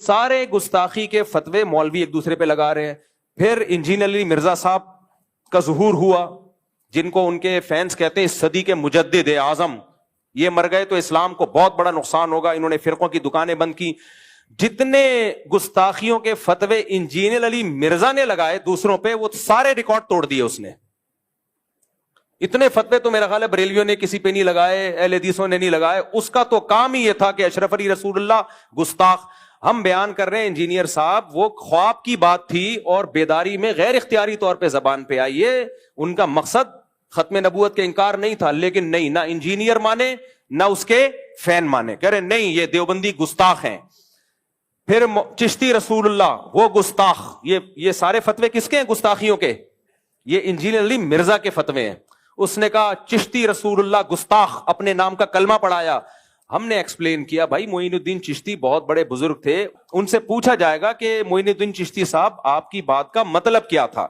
سارے گستاخی کے فتوے مولوی ایک دوسرے پہ لگا رہے ہیں. پھر انجینئر علی مرزا صاحب کا ظہور ہوا, جن کو ان کے فینس کہتے ہیں صدی کے مجدد اعظم. یہ مر گئے تو اسلام کو بہت بڑا نقصان ہوگا. انہوں نے فرقوں کی دکانیں بند کی. جتنے گستاخیوں کے فتوے انجینئر علی مرزا نے لگائے دوسروں پہ, وہ سارے ریکارڈ توڑ دیے اس نے. اتنے فتوے تو میرا خیال ہے بریلیوں نے کسی پہ نہیں لگائے, اہل حدیثوں نے نہیں لگائے. اس کا تو کام ہی یہ تھا کہ اشرف علی رسول اللہ گستاخ. ہم بیان کر رہے ہیں انجینئر صاحب, وہ خواب کی بات تھی اور بیداری میں غیر اختیاری طور پہ زبان پہ آئی. یہ ان کا مقصد ختم نبوت کے انکار نہیں تھا, لیکن نہیں, نہ انجینئر مانے نہ اس کے فین مانے, کہہ رہے نہیں یہ دیوبندی گستاخ ہیں. پھر چشتی رسول اللہ وہ گستاخ. یہ سارے فتوے کس کے ہیں گستاخیوں کے؟ یہ انجینئر علی مرزا کے فتوے ہیں. اس نے کہا چشتی رسول اللہ گستاخ, اپنے نام کا کلمہ پڑھایا. ہم نے ایکسپلین کیا بھائی معین الدین چشتی بہت بڑے بزرگ تھے, ان سے پوچھا جائے گا کہ معین الدین چشتی صاحب آپ کی بات کا مطلب کیا تھا.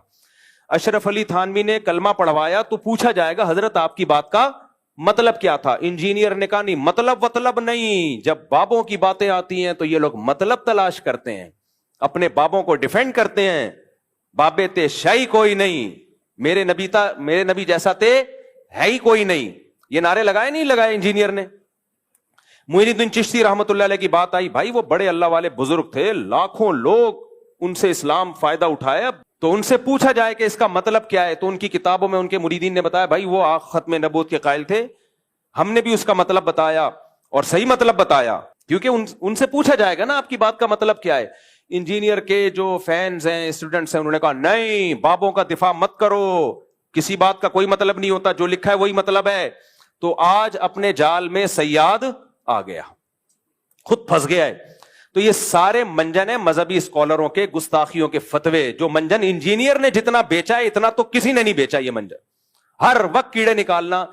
اشرف علی تھانوی نے کلمہ پڑھوایا تو پوچھا جائے گا حضرت آپ کی بات کا مطلب کیا تھا. انجینئر نے کہا نہیں, مطلب نہیں. جب بابوں کی باتیں آتی ہیں تو یہ لوگ مطلب تلاش کرتے ہیں, اپنے بابوں کو ڈیفینڈ کرتے ہیں. بابے تے شاہی کوئی نہیں, میرے نبی جیسا تے ہے ہی کوئی نہیں. یہ نعرے لگائے نہیں لگائے انجینئر نے. معین الدین چشتی رحمت اللہ علیہ کی بات آئی, بھائی وہ بڑے اللہ والے بزرگ تھے, لاکھوں لوگ ان سے اسلام فائدہ اٹھایا. تو ان سے پوچھا جائے کہ اس کا مطلب کیا ہے, تو ان کی کتابوں میں ان کے مریدین نے بتایا بھائی وہ ختم نبوت کے قائل تھے, ہم نے بھی اس کا مطلب بتایا اور صحیح مطلب بتایا, کیونکہ ان سے پوچھا جائے گا نا آپ کی بات کا مطلب کیا ہے. انجینئر کے جو فینز ہیں, اسٹوڈنٹس ہیں, انہوں نے کہا نہیں بابوں کا دفاع مت کرو, کسی بات کا کوئی مطلب نہیں ہوتا, جو لکھا ہے وہی مطلب ہے. تو آج اپنے جال میں سیاد آ گیا, خود پھنس گیا ہے. تو یہ سارے منجن ہیں مذہبی اسکالروں کے گستاخیوں کے فتوے. جو منجن انجینئر نے جتنا بیچا ہے اتنا تو کسی نے نہیں بیچا. یہ منجن ہر وقت کیڑے نکالنا,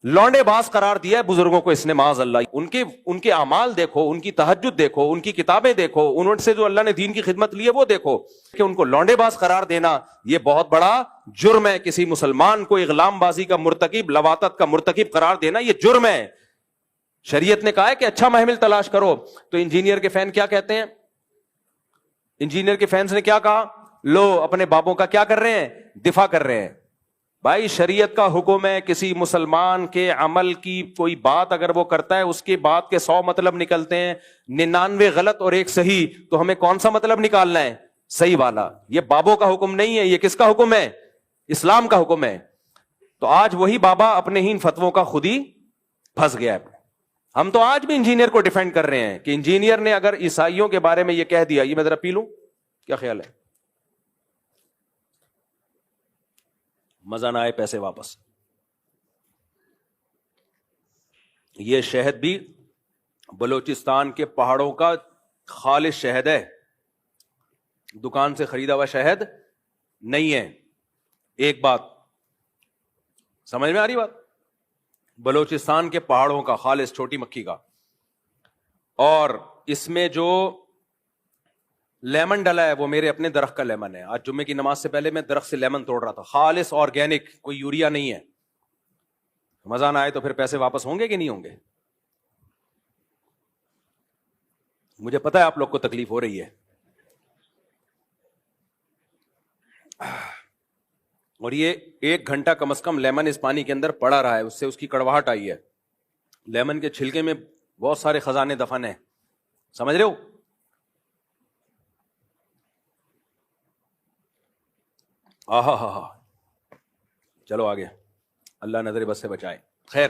لونڈے باز قرار دیا ہے بزرگوں کو اس نے معاذ اللہ. ان کے اعمال دیکھو, ان کی تہجد دیکھو, ان کی کتابیں دیکھو, انہوں سے جو اللہ نے دین کی خدمت لی ہے وہ دیکھو, کہ ان کو لونڈے باز قرار دینا یہ بہت بڑا جرم ہے. کسی مسلمان کو اغلام بازی کا مرتکب, لواطت کا مرتکب قرار دینا یہ جرم ہے. شریعت نے کہا ہے کہ اچھا محمل تلاش کرو. تو انجینئر کے فین کیا کہتے ہیں؟ انجینئر کے فینس نے کیا کہا, لو اپنے بابوں کا کیا کر رہے ہیں, دفاع کر رہے ہیں. بھائی شریعت کا حکم ہے, کسی مسلمان کے عمل کی کوئی بات اگر وہ کرتا ہے اس کے بات کے 100 مطلب نکلتے ہیں, 99 غلط اور 1 صحیح, تو ہمیں کون سا مطلب نکالنا ہے؟ صحیح والا. یہ بابوں کا حکم نہیں ہے, یہ کس کا حکم ہے؟ اسلام کا حکم ہے. تو آج وہی بابا اپنے ہی ان فتووں کا خود ہی پھنس گیا ہے. ہم تو آج بھی انجینئر کو ڈیفینڈ کر رہے ہیں کہ انجینئر نے اگر عیسائیوں کے بارے میں یہ کہہ دیا, یہ میں ذرا پی لوں, کیا خیال ہے؟ مزہ نہ آئے پیسے واپس. یہ شہد بھی بلوچستان کے پہاڑوں کا خالص شہد ہے, دکان سے خریدا ہوا شہد نہیں ہے. ایک بات سمجھ میں آ رہی بات؟ بلوچستان کے پہاڑوں کا خالص چھوٹی مکھی کا. اور اس میں جو لیمن ڈلا ہے وہ میرے اپنے درخت کا لیمن ہے. آج جمعے کی نماز سے پہلے میں درخت سے لیمن توڑ رہا تھا, خالص آرگینک, کوئی یوریا نہیں ہے. مزہ نہ آئے تو پھر پیسے واپس ہوں گے کہ نہیں ہوں گے؟ مجھے پتا ہے آپ لوگ کو تکلیف ہو رہی ہے. اور یہ 1 گھنٹہ کم از کم لیمن اس پانی کے اندر پڑا رہا ہے, اس سے اس کی کڑواہٹ آئی ہے. لیمن کے چھلکے میں بہت سارے خزانے دفن ہیں, سمجھ رہے ہو؟ ہاں چلو آگے, اللہ نظر بس سے بچائے. خیر,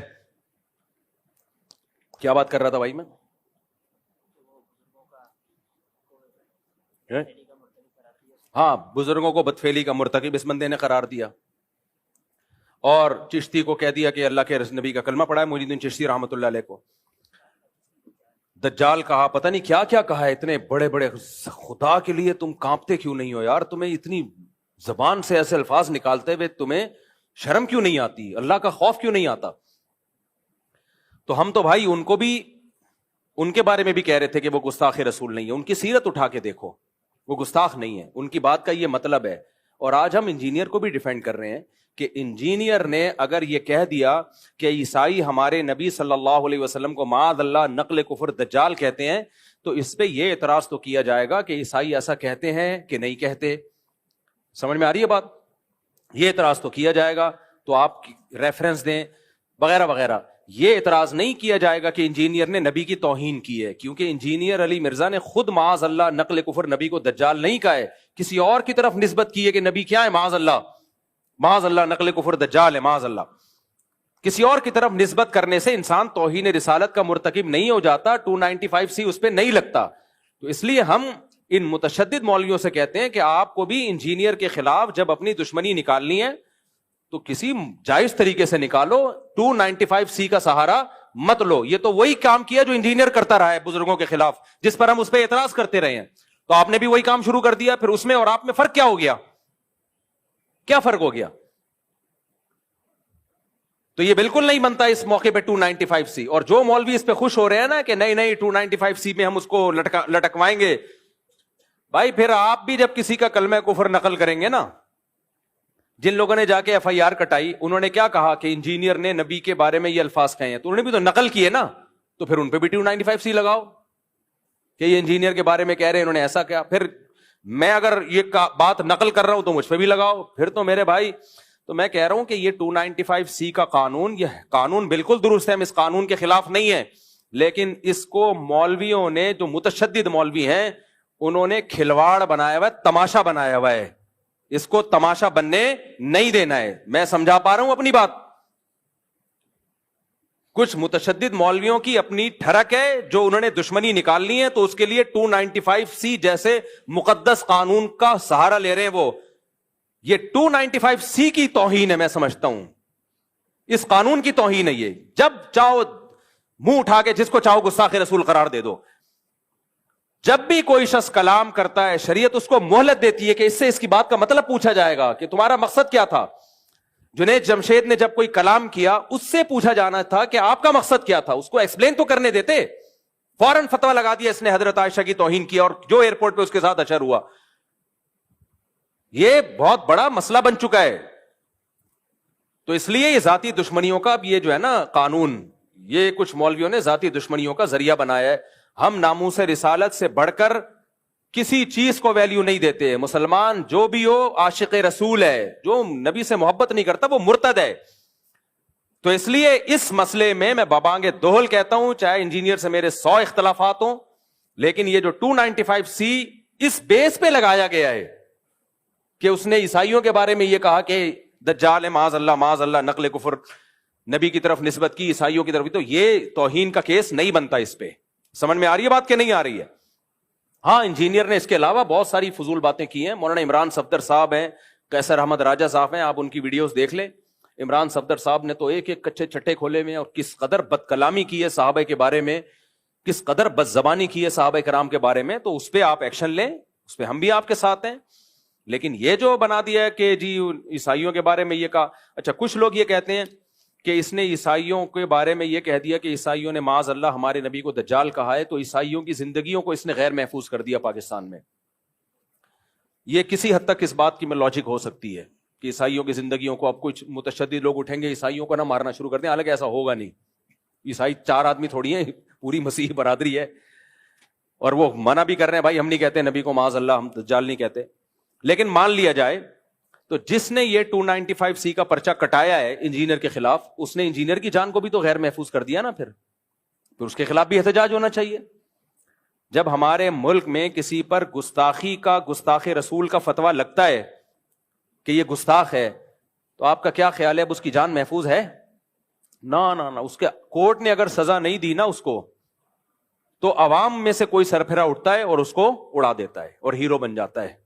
کیا بات کر رہا تھا بھائی میں؟ ہاں, بزرگوں کو بدفعلی کا مرتکب اس بندے نے قرار دیا, اور چشتی کو کہہ دیا کہ اللہ کے نبی کا کلمہ پڑھا ہے. معین الدین چشتی رحمۃ اللہ علیہ کو دجال کہا, پتہ نہیں کیا کیا کہا ہے. اتنے بڑے بڑے, خدا کے لیے تم کانپتے کیوں نہیں ہو یار؟ تمہیں اتنی زبان سے ایسے الفاظ نکالتے ہوئے تمہیں شرم کیوں نہیں آتی؟ اللہ کا خوف کیوں نہیں آتا؟ تو ہم تو بھائی ان کو بھی, ان کے بارے میں بھی کہہ رہے تھے کہ وہ گستاخ رسول نہیں ہے. ان کی سیرت اٹھا کے دیکھو, وہ گستاخ نہیں ہے, ان کی بات کا یہ مطلب ہے. اور آج ہم انجینئر کو بھی ڈیفینڈ کر رہے ہیں کہ انجینئر نے اگر یہ کہہ دیا کہ عیسائی ہمارے نبی صلی اللہ علیہ وسلم کو معاذ اللہ نقل کفر دجال کہتے ہیں, تو اس پہ یہ اعتراض تو کیا جائے گا کہ عیسائی ایسا کہتے ہیں کہ نہیں کہتے. سمجھ میں آ رہی ہے بات؟ یہ اعتراض تو کیا جائے گا, تو آپ ریفرنس دیں وغیرہ وغیرہ. یہ اعتراض نہیں کیا جائے گا کہ انجینئر نے نبی کی توہین کی ہے, کیونکہ انجینئر علی مرزا نے خود معاذ اللہ نقل کفر نبی کو دجال نہیں کہا ہے, کسی اور کی طرف نسبت کی ہے کہ نبی کیا ہے, معاذ اللہ نقل کفر دجال ہے, معاذ اللہ. کسی اور کی طرف نسبت کرنے سے انسان توہین رسالت کا مرتکب نہیں ہو جاتا, 295C اس پہ نہیں لگتا. تو اس لیے ہم ان متشدد مولویوں سے کہتے ہیں کہ آپ کو بھی انجینئر کے خلاف جب اپنی دشمنی نکالنی ہے تو کسی جائز طریقے سے نکالو, 295C کا سہارا مت لو. یہ تو وہی کام کیا جو انجینئر کرتا رہا ہے بزرگوں کے خلاف, جس پر ہم اس پہ اعتراض کرتے رہے ہیں. تو آپ نے بھی وہی کام شروع کر دیا, پھر اس میں اور آپ میں فرق کیا ہو گیا؟ کیا فرق ہو گیا؟ تو یہ بالکل نہیں بنتا اس موقع پہ 295C. اور جو مولوی اس پہ خوش ہو رہے ہیں نا کہ نہیں 295C میں ہم اس کو لٹکوائیں گے, بھائی پھر آپ بھی جب کسی کا کلمہ کفر نقل کریں گے نا, جن لوگوں نے جا کے FIR کٹائی انہوں نے کیا کہا کہ انجینئر نے نبی کے بارے میں یہ الفاظ کہے ہیں, تو انہوں نے بھی تو نقل کیے نا, تو پھر ان پہ بھی 295C لگاؤ کہ یہ انجینئر کے بارے میں کہہ رہے ہیں, انہوں نے ایسا کیا. پھر میں اگر یہ بات نقل کر رہا ہوں تو مجھ پہ بھی لگاؤ. پھر تو میرے بھائی, تو میں کہہ رہا ہوں کہ یہ 295C کا قانون, یہ قانون بالکل درست ہے, ہم اس قانون کے خلاف نہیں ہے, لیکن اس کو مولویوں نے, جو متشدد مولوی ہیں, انہوں نے کھلواڑ بنایا ہوا ہے, تماشا بنایا ہوا ہے. اس کو تماشا بننے نہیں دینا ہے. میں سمجھا پا رہا ہوں اپنی بات؟ کچھ متشدد مولویوں کی اپنی ٹھڑک ہے, جو انہوں نے دشمنی نکالنی ہے, تو اس کے لیے 295C جیسے مقدس قانون کا سہارا لے رہے ہیں. وہ یہ 295C کی توہین ہے, میں سمجھتا ہوں اس قانون کی توہین ہے یہ. جب چاہو منہ اٹھا کے جس کو چاہو گستاخ رسول قرار دے دو. جب بھی کوئی شخص کلام کرتا ہے, شریعت اس کو مہلت دیتی ہے کہ اس سے اس کی بات کا مطلب پوچھا جائے گا کہ تمہارا مقصد کیا تھا. جنید جمشید نے جب کوئی کلام کیا, اس سے پوچھا جانا تھا کہ آپ کا مقصد کیا تھا, اس کو ایکسپلین تو کرنے دیتے. فوراً فتویٰ لگا دیا اس نے حضرت عائشہ کی توہین کی, اور جو ایئرپورٹ پہ اس کے ساتھ اشر ہوا. یہ بہت بڑا مسئلہ بن چکا ہے. تو اس لیے یہ ذاتی دشمنیوں کا, اب یہ جو ہے نا قانون, یہ کچھ مولویوں نے ذاتی دشمنیوں کا ذریعہ بنایا ہے. ہم ناموس رسالت سے بڑھ کر کسی چیز کو ویلیو نہیں دیتے. مسلمان جو بھی ہو عاشق رسول ہے, جو نبی سے محبت نہیں کرتا وہ مرتد ہے. تو اس لیے اس مسئلے میں بابانگ دوہل کہتا ہوں, چاہے انجینئر سے میرے 100 اختلافات ہوں, لیکن یہ جو 295C اس بیس پہ لگایا گیا ہے کہ اس نے عیسائیوں کے بارے میں یہ کہا کہ دجال ہے, معاذ اللہ نقل کفر نبی کی طرف نسبت کی, عیسائیوں کی طرف, تو یہ توہین کا کیس نہیں بنتا اس پہ. سمجھ میں آ رہی ہے بات کہ نہیں آ رہی ہے؟ ہاں, انجینئر نے اس کے علاوہ بہت ساری فضول باتیں کی ہیں. مولانا عمران صفدر صاحب ہیں, قیصر احمد راجہ صاحب ہیں, آپ ان کی ویڈیوز دیکھ لیں. عمران صفدر صاحب نے تو ایک کچے چٹے کھولے میں, اور کس قدر بد کلامی کی ہے صحابہ کے بارے میں, کس قدر بد زبانی کی ہے صحابہ کرام کے بارے میں. تو اس پہ آپ ایکشن لیں, اس پہ ہم بھی آپ کے ساتھ ہیں. لیکن یہ جو بنا دیا ہے کہ جی عیسائیوں کے بارے میں یہ کہا, اچھا کچھ لوگ یہ کہتے ہیں کہ اس نے عیسائیوں کے بارے میں یہ کہہ دیا کہ عیسائیوں نے معاذ اللہ ہمارے نبی کو دجال کہا ہے, تو عیسائیوں کی زندگیوں کو اس نے غیر محفوظ کر دیا پاکستان میں. یہ کسی حد تک اس بات کی میں لاجک ہو سکتی ہے کہ عیسائیوں کی زندگیوں کو, اب کچھ متشدد لوگ اٹھیں گے عیسائیوں کو نہ مارنا شروع کر دیں, حالانکہ ایسا ہوگا نہیں. عیسائی 4 آدمی تھوڑی ہیں, پوری مسیحی برادری ہے, اور وہ منع بھی کر رہے ہیں, بھائی ہم نہیں کہتے نبی کو معاذ اللہ, ہم دجال نہیں کہتے. لیکن مان لیا جائے تو جس نے یہ 295C کا پرچہ کٹایا ہے انجینئر کے خلاف, اس نے انجینئر کی جان کو بھی تو غیر محفوظ کر دیا نا. پھر اس کے خلاف بھی احتجاج ہونا چاہیے. جب ہمارے ملک میں کسی پر گستاخی کا, گستاخ رسول کا فتویٰ لگتا ہے کہ یہ گستاخ ہے, تو آپ کا کیا خیال ہے, اب اس کی جان محفوظ ہے؟ نہ, اس کے کورٹ نے اگر سزا نہیں دی نا اس کو, تو عوام میں سے کوئی سرپھرا اٹھتا ہے اور اس کو اڑا دیتا ہے اور ہیرو بن جاتا ہے.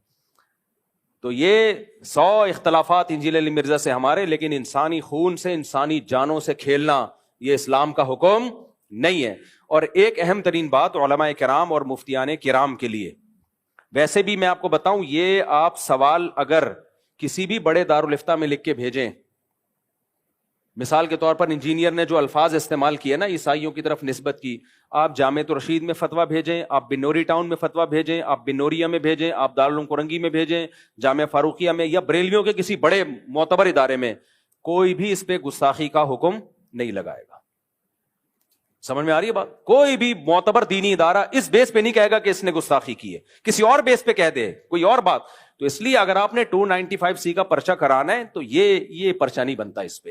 تو یہ 100 اختلافات انجینئر علی مرزا سے ہمارے, لیکن انسانی خون سے, انسانی جانوں سے کھیلنا یہ اسلام کا حکم نہیں ہے. اور ایک اہم ترین بات علماء کرام اور مفتیان کرام کے لیے, ویسے بھی میں آپ کو بتاؤں, یہ آپ سوال اگر کسی بھی بڑے دارالافتاء میں لکھ کے بھیجیں, مثال کے طور پر انجینئر نے جو الفاظ استعمال کیے نا عیسائیوں کی طرف نسبت کی, آپ جامعۃ الرشید میں فتویٰ بھیجیں, آپ بنوری ٹاؤن میں فتویٰ بھیجیں, آپ بنوریا میں بھیجیں, آپ دارالعلوم کرنگی میں بھیجیں, جامعہ فاروقیہ میں, یا بریلویوں کے کسی بڑے معتبر ادارے میں, کوئی بھی اس پہ گستاخی کا حکم نہیں لگائے گا. سمجھ میں آ رہی ہے بات؟ کوئی بھی معتبر دینی ادارہ اس بیس پہ نہیں کہے گا کہ اس نے گستاخی کی ہے، کسی اور بیس پہ کہہ دے کوئی اور بات. تو اس لیے اگر آپ نے 295C کا پرچہ کرانا ہے تو یہ پرچہ نہیں بنتا، اس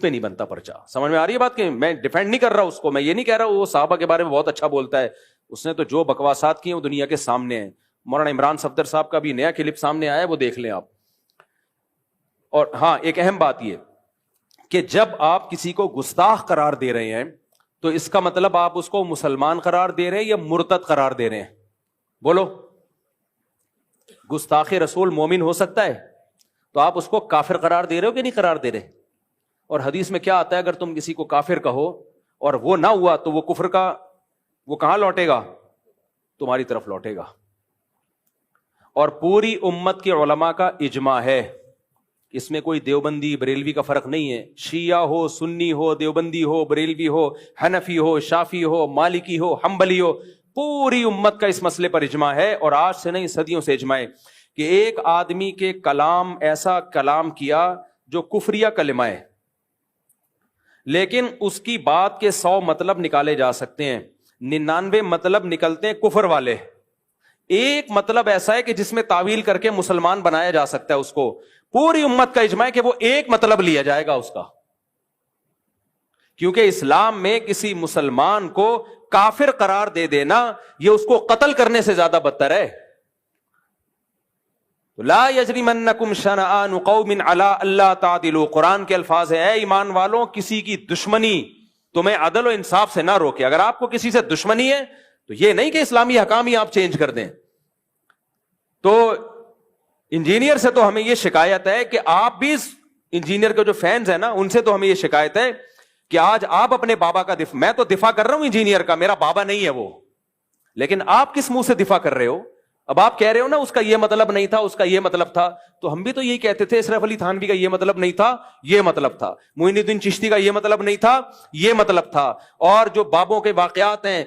پہ نہیں بنتا پرچہ. سمجھ میں آ رہی ہے بات؟ کہ میں ڈیفینڈ نہیں کر رہا اس کو، میں یہ نہیں کہہ رہا وہ صحابہ کے بارے میں بہت اچھا بولتا ہے، اس نے تو جو بکواسات کی ہیں وہ دنیا کے سامنے ہیں. مولانا عمران صفدر صاحب کا بھی نیا کلپ سامنے آیا ہے، وہ دیکھ لیں آپ. اور ہاں ایک اہم بات یہ کہ جب آپ کسی کو گستاخ قرار دے رہے ہیں تو اس کا مطلب آپ اس کو مسلمان قرار دے رہے ہیں یا مرتد قرار دے رہے ہیں؟ بولو. گستاخ رسول مومن ہو سکتا ہے، تو آپ اس کو کافر قرار دے رہے ہو کہ نہیں قرار دے رہے؟ اور حدیث میں کیا آتا ہے، اگر تم کسی کو کافر کہو اور وہ نہ ہوا تو وہ کفر کا وہ کہاں لوٹے گا؟ تمہاری طرف لوٹے گا. اور پوری امت کے علماء کا اجماع ہے، اس میں کوئی دیوبندی بریلوی کا فرق نہیں ہے. شیعہ ہو، سنی ہو، دیوبندی ہو، بریلوی ہو، حنفی ہو، شافی ہو، مالکی ہو، حنبلی ہو، پوری امت کا اس مسئلے پر اجماع ہے. اور آج سے نہیں، صدیوں سے اجماع ہے کہ ایک آدمی کے کلام ایسا کلام کیا جو کفریہ کلمہ ہے، لیکن اس کی بات کے 100 مطلب نکالے جا سکتے ہیں، 99 مطلب نکلتے ہیں کفر والے. ایک مطلب ایسا ہے کہ جس میں تعویل کر کے مسلمان بنایا جا سکتا ہے. اس کو پوری امت کا اجماع ہے کہ وہ ایک مطلب لیا جائے گا اس کا، کیونکہ اسلام میں کسی مسلمان کو کافر قرار دے دینا یہ اس کو قتل کرنے سے زیادہ بدتر ہے. لا یجرمنکم شنآن قوم علی الا تعدلوا، قرآن کے الفاظ ہیں، اے ایمان والوں کسی کی دشمنی تمہیں عدل و انصاف سے نہ روکے. اگر آپ کو کسی سے دشمنی ہے تو یہ نہیں کہ اسلامی حکام ہی آپ چینج کر دیں. تو انجینئر سے تو ہمیں یہ شکایت ہے کہ آپ بھی انجینئر کے جو فینز ہیں نا ان سے تو ہمیں یہ شکایت ہے کہ آج آپ اپنے بابا کا دفاع، میں تو دفاع کر رہا ہوں انجینئر کا، میرا بابا نہیں ہے وہ، لیکن آپ کس منہ سے دفاع کر رہے ہو؟ اب آپ کہہ رہے ہو نا اس کا یہ مطلب نہیں تھا، اس کا یہ مطلب تھا، تو ہم بھی تو یہی کہتے تھے اشرف علی تھانوی کا یہ مطلب نہیں تھا، یہ مطلب تھا، معین الدین چشتی کا یہ مطلب نہیں تھا، یہ مطلب تھا. اور جو بابوں کے واقعات ہیں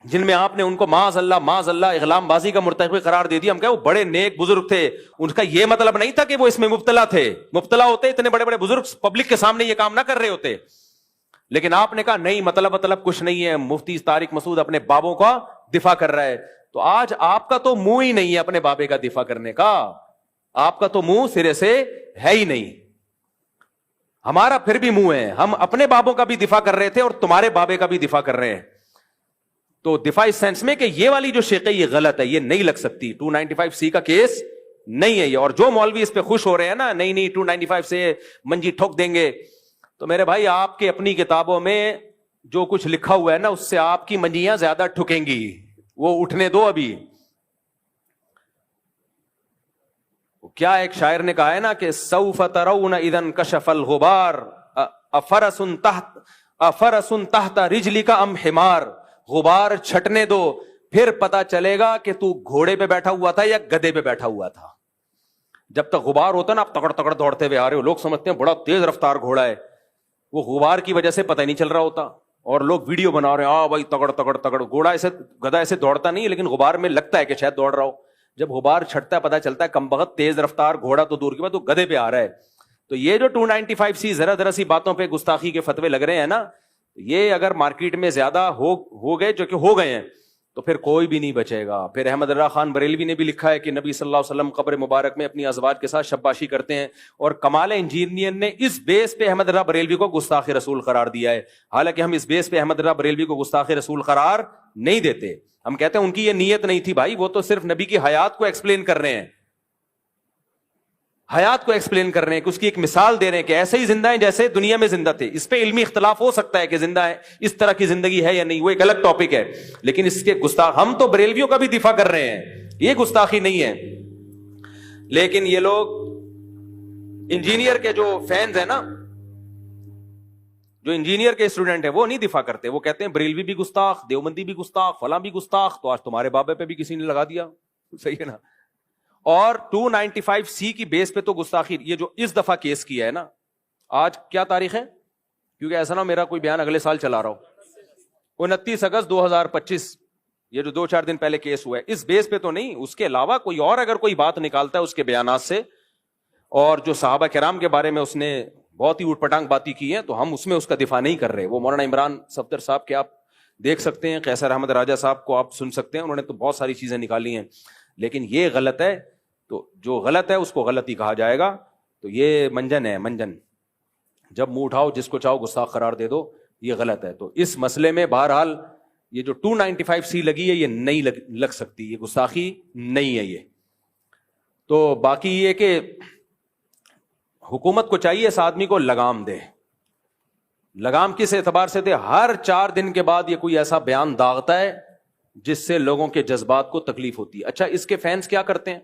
جن میں آپ نے ان کو معاذ اللہ اغلام بازی کا مرتکب قرار دے دیا، ہم کہے وہ بڑے نیک بزرگ تھے، ان کا یہ مطلب نہیں تھا کہ وہ اس میں مبتلا تھے. مبتلا ہوتے اتنے بڑے بڑے بزرگ پبلک کے سامنے یہ کام نہ کر رہے ہوتے. لیکن آپ نے کہا نہیں مطلب کچھ نہیں ہے، مفتی طارق مسعود اپنے بابوں کا دفاع کر رہا ہے. تو آج آپ کا تو منہ ہی نہیں ہے اپنے بابے کا دفاع کرنے کا، آپ کا تو منہ سرے سے ہے ہی نہیں. ہمارا پھر بھی منہ ہے، ہم اپنے بابوں کا بھی دفاع کر رہے تھے اور تمہارے بابے کا بھی دفاع کر رہے ہیں. تو دفاع اس سینس میں کہ یہ والی جو شق ہے یہ غلط ہے، یہ نہیں لگ سکتی، 295C کا کیس نہیں ہے یہ. اور جو مولوی اس پہ خوش ہو رہے ہیں نا، نہیں 295 سے منجی ٹھوک دیں گے، تو میرے بھائی آپ کے اپنی کتابوں میں جو کچھ لکھا ہوا ہے نا اس سے آپ کی منجیاں زیادہ ٹھکیں گی، وہ اٹھنے دو. ابھی کیا ایک شاعر نے کہا ہے نا کہ سوف ترون اذا انکشف الغبار افرس تحت رجلک ام حمار. غبار چھٹنے دو پھر پتا چلے گا کہ تو گھوڑے پہ بیٹھا ہوا تھا یا گدے پہ بیٹھا ہوا تھا. جب تک غبار ہوتا نا آپ تکڑ تکڑ دوڑتے ہوئے آ رہے ہو، لوگ سمجھتے ہیں بڑا تیز رفتار گھوڑا ہے، وہ غبار کی وجہ سے پتہ ہی نہیں چل رہا ہوتا. اور لوگ ویڈیو بنا رہے ہیں بھائی تگڑ تگڑ تگڑ، گھوڑا ایسے گدھا ایسے دوڑتا نہیں، لیکن غبار میں لگتا ہے کہ شاید دوڑ رہا ہو. جب غبار چھٹتا ہے پتہ چلتا ہے کم بخت تیز رفتار گھوڑا تو دور کی بات، تو گدھے پہ آ رہا ہے. تو یہ جو 295C ذرا سی باتوں پہ گستاخی کے فتوے لگ رہے ہیں نا، یہ اگر مارکیٹ میں زیادہ ہو گئے، جو کہ ہو گئے ہیں، تو پھر کوئی بھی نہیں بچے گا. پھر احمد رضا خان بریلوی نے بھی لکھا ہے کہ نبی صلی اللہ علیہ وسلم قبر مبارک میں اپنی ازواج کے ساتھ شباشی کرتے ہیں، اور کمال انجینئر نے اس بیس پہ احمد رضا بریلوی کو گستاخ رسول قرار دیا ہے. حالانکہ ہم اس بیس پہ احمد رضا بریلوی کو گستاخ رسول قرار نہیں دیتے. ہم کہتے ہیں ان کی یہ نیت نہیں تھی بھائی، وہ تو صرف نبی کی حیات کو ایکسپلین کر رہے ہیں، حیات کو ایکسپلین کر رہے ہیں، کہ اس کی ایک مثال دے رہے ہیں کہ ایسے ہی زندہ ہیں جیسے دنیا میں زندہ تھے. اس پہ علمی اختلاف ہو سکتا ہے کہ زندہ ہے، اس طرح کی زندگی ہے یا نہیں، وہ ایک الگ ٹاپک ہے. لیکن اس کے گستاخ، ہم تو بریلویوں کا بھی دفاع کر رہے ہیں، یہ گستاخی نہیں ہے. لیکن یہ لوگ انجینئر کے جو فینز ہیں نا، جو انجینئر کے اسٹوڈنٹ ہیں، وہ نہیں دفاع کرتے، وہ کہتے ہیں بریلوی بھی گستاخ، دیوبندی بھی گستاخ، فلاں بھی گستاخ. تو آج تمہارے بابے پہ بھی کسی نے لگا دیا، صحیح ہے نا. اور 295C کی بیس پہ تو گستاخی، یہ جو اس دفعہ کیس کیا ہے نا، آج کیا تاریخ ہے؟ کیونکہ ایسا نہ میرا کوئی بیان اگلے سال چلا رہا ہو. 29 اگست 2025، یہ جو 2-4 دن پہلے کیس ہوا ہے، اس بیس پہ تو نہیں، اس کے علاوہ کوئی اور اگر کوئی بات نکالتا ہے اس کے بیانات سے، اور جو صحابہ کرام کے بارے میں اس نے بہت ہی اوٹ پٹانگ باتیں کی ہیں, تو ہم اس میں اس کا دفاع نہیں کر رہے. وہ مولانا عمران صفدر صاحب کے آپ دیکھ سکتے ہیں, قیصر احمد راجہ صاحب کو آپ سن سکتے ہیں, انہوں نے تو بہت ساری چیزیں نکالی ہیں, لیکن یہ غلط ہے. تو جو غلط ہے اس کو غلط ہی کہا جائے گا. تو یہ منجن ہے, منجن, جب منہ اٹھاؤ جس کو چاہو گستاخ قرار دے دو, یہ غلط ہے. تو اس مسئلے میں بہرحال یہ جو 295C لگی ہے یہ نہیں لگ سکتی, یہ گستاخی نہیں ہے یہ. تو باقی یہ کہ حکومت کو چاہیے اس آدمی کو لگام دے. لگام کس اعتبار سے دے؟ ہر 4 دن کے بعد یہ کوئی ایسا بیان داغتا ہے جس سے لوگوں کے جذبات کو تکلیف ہوتی ہے. اچھا, اس کے فینس کیا کرتے ہیں؟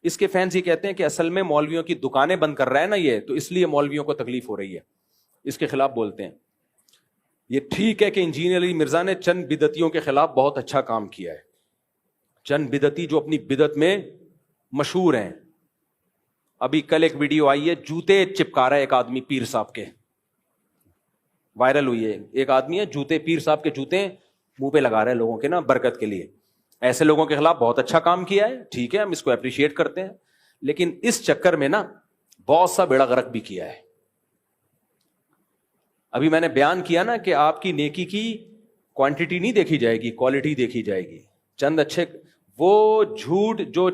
اس کے فینس یہ کہتے ہیں کہ اصل میں مولویوں کی دکانیں بند کر رہا ہے نا یہ, تو اس لیے مولویوں کو تکلیف ہو رہی ہے, اس کے خلاف بولتے ہیں. یہ ٹھیک ہے کہ انجینئر علی مرزا نے چند بدعتیوں کے خلاف بہت اچھا کام کیا ہے. چند بدعتی جو اپنی بدعت میں مشہور ہیں. ابھی کل ایک ویڈیو آئی ہے, جوتے چپکا رہا ہے ایک آدمی پیر صاحب کے, وائرل ہوئی ہے. ایک آدمی ہے جوتے, پیر صاحب کے جوتے منہ پہ لگا رہے ہیں لوگوں کے نا برکت کے لیے. ایسے لوگوں کے خلاف بہت اچھا کام کیا ہے, ٹھیک ہے, ہم اس کو اپریشیٹ کرتے ہیں, لیکن اس چکر میں نا بہت سا بیڑا غرق بھی کیا ہے. ابھی میں نے بیان کیا نا کہ آپ کی نیکی کی کوانٹٹی نہیں دیکھی جائے گی, کوالٹی دیکھی جائے گی. چند اچھے, وہ جھوٹ جو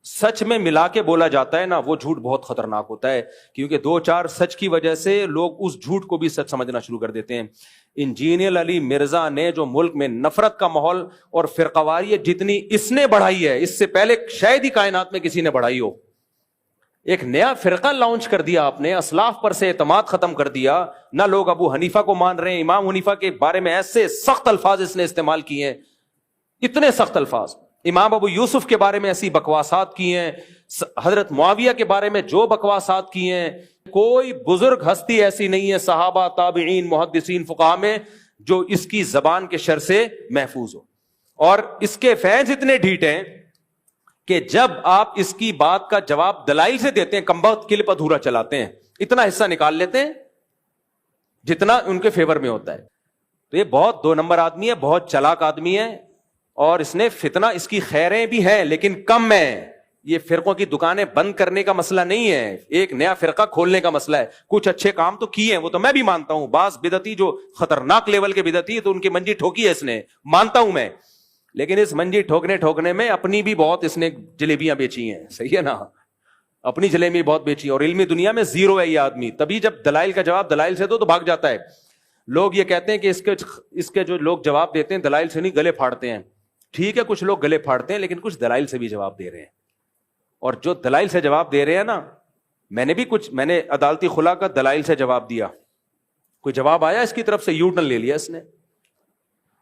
سچ میں ملا کے بولا جاتا ہے نا, وہ جھوٹ بہت خطرناک ہوتا ہے, کیونکہ 2-4 سچ کی وجہ سے لوگ اس جھوٹ کو بھی سچ سمجھنا شروع کر دیتے ہیں. انجینئر علی مرزا نے جو ملک میں نفرت کا ماحول اور فرقواریت جتنی اس نے بڑھائی ہے, اس سے پہلے شاید ہی کائنات میں کسی نے بڑھائی ہو. ایک نیا فرقہ لانچ کر دیا آپ نے, اسلاف پر سے اعتماد ختم کر دیا. نہ لوگ ابو حنیفہ کو مان رہے ہیں, امام حنیفہ کے بارے میں ایسے سخت الفاظ اس نے استعمال کیے ہیں, اتنے سخت الفاظ. امام ابو یوسف کے بارے میں ایسی بکواسات کی ہیں, حضرت معاویہ کے بارے میں جو بکواسات کی ہیں. کوئی بزرگ ہستی ایسی نہیں ہے صحابہ, تابعین, محدثین, فقہاء میں جو اس کی زبان کے شر سے محفوظ ہو. اور اس کے فینس اتنے ڈھیٹ ہیں کہ جب آپ اس کی بات کا جواب دلائل سے دیتے ہیں, کمبخت کلپ ادھورا چلاتے ہیں, اتنا حصہ نکال لیتے ہیں جتنا ان کے فیور میں ہوتا ہے. تو یہ بہت 2 نمبر آدمی ہے, بہت چلاک آدمی ہے, اور اس نے فتنہ, اس کی خیریں بھی ہیں لیکن کم ہیں. یہ فرقوں کی دکانیں بند کرنے کا مسئلہ نہیں ہے, ایک نیا فرقہ کھولنے کا مسئلہ ہے. کچھ اچھے کام تو کیے ہیں, وہ تو میں بھی مانتا ہوں. بعض بدعتی جو خطرناک لیول کے بدعتی ہے تو ان کی منجی ٹھوکی ہے اس نے, مانتا ہوں میں, لیکن اس منجی ٹھوکنے میں اپنی بھی بہت اس نے جلیبیاں بیچی ہیں. صحیح ہے نا, اپنی جلیبی بہت بیچی, اور علمی دنیا میں زیرو ہے یہ آدمی. تبھی جب دلائل کا جواب دلائل سے دو تو بھاگ جاتا ہے. لوگ یہ کہتے ہیں کہ اس کے جو لوگ جواب دیتے ہیں دلائل سے نہیں, گلے پھاڑتے ہیں. ٹھیک ہے, کچھ لوگ گلے پھاڑتے ہیں, لیکن کچھ دلائل سے بھی جواب دے رہے ہیں. اور جو دلائل سے جواب دے رہے ہیں نا, میں نے عدالتی خلا کا دلائل سے جواب دیا, کوئی جواب آیا اس کی طرف سے, یو ٹرن لے لیا اس نے.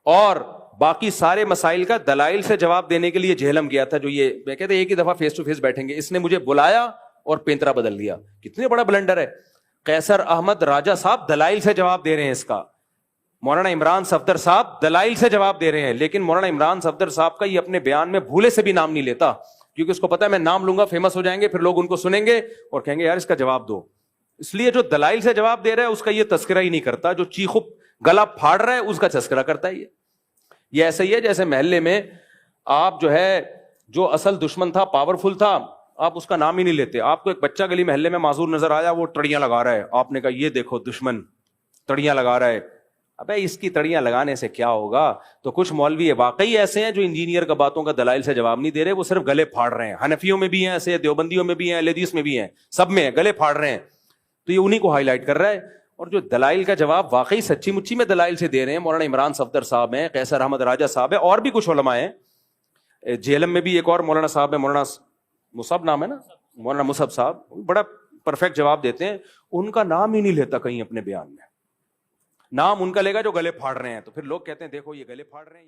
اور باقی سارے مسائل کا دلائل سے جواب دینے کے لیے جہلم گیا تھا, جو یہ میں کہتے ایک ہی دفعہ فیس ٹو فیس بیٹھیں گے, اس نے مجھے بلایا اور پینترا بدل دیا. کتنے بڑا بلنڈر ہے. قیصر احمد راجہ صاحب دلائل سے جواب دے رہے ہیں اس کا, مولانا عمران صفدر صاحب دلائل سے جواب دے رہے ہیں, لیکن مولانا عمران صفدر صاحب کا یہ اپنے بیان میں بھولے سے بھی نام نہیں لیتا, کیونکہ اس کو پتا ہے میں نام لوں گا فیمس ہو جائیں گے, پھر لوگ ان کو سنیں گے اور کہیں گے یار اس کا جواب دو. اس لیے جو دلائل سے جواب دے رہا ہے اس کا یہ تذکرہ ہی نہیں کرتا, جو چیخو گلا پھاڑ رہا ہے اس کا تذکرہ کرتا ہے. یہ ایسا ہی ہے جیسے محلے میں آپ جو ہے, جو اصل دشمن تھا, پاورفل تھا, آپ اس کا نام ہی نہیں لیتے. آپ کو ایک بچہ گلی محلے میں معذور نظر آیا, وہ تڑیاں لگا رہا ہے, آپ نے کہا یہ دیکھو دشمن تڑیاں لگا رہا ہے. ابے اس کی تڑیاں لگانے سے کیا ہوگا. تو کچھ مولوی واقعی ایسے ہیں جو انجینئر کا باتوں کا دلائل سے جواب نہیں دے رہے, وہ صرف گلے پھاڑ رہے ہیں. حنفیوں میں بھی ہیں ایسے, دیوبندیوں میں بھی ہیں, اہل حدیث میں بھی ہیں, سب میں ہیں, گلے پھاڑ رہے ہیں. تو یہ انہی کو ہائی لائٹ کر رہا ہے. اور جو دلائل کا جواب واقعی سچی مچی میں دلائل سے دے رہے ہیں, مولانا عمران صفدر صاحب ہیں, قیصر احمد راجہ صاحب ہیں, اور بھی کچھ علماء ہیں. جہلم میں بھی ایک اور مولانا صاحب ہے, مولانا مصعب نام ہے نا, مولانا مصعب صاحب, بڑا پرفیکٹ جواب دیتے ہیں. ان کا نام ہی نہیں لیتا کہیں اپنے بیان میں, نام ان کا لے گا جو گلے پھاڑ رہے ہیں. تو پھر لوگ کہتے ہیں دیکھو یہ گلے پھاڑ رہے ہیں.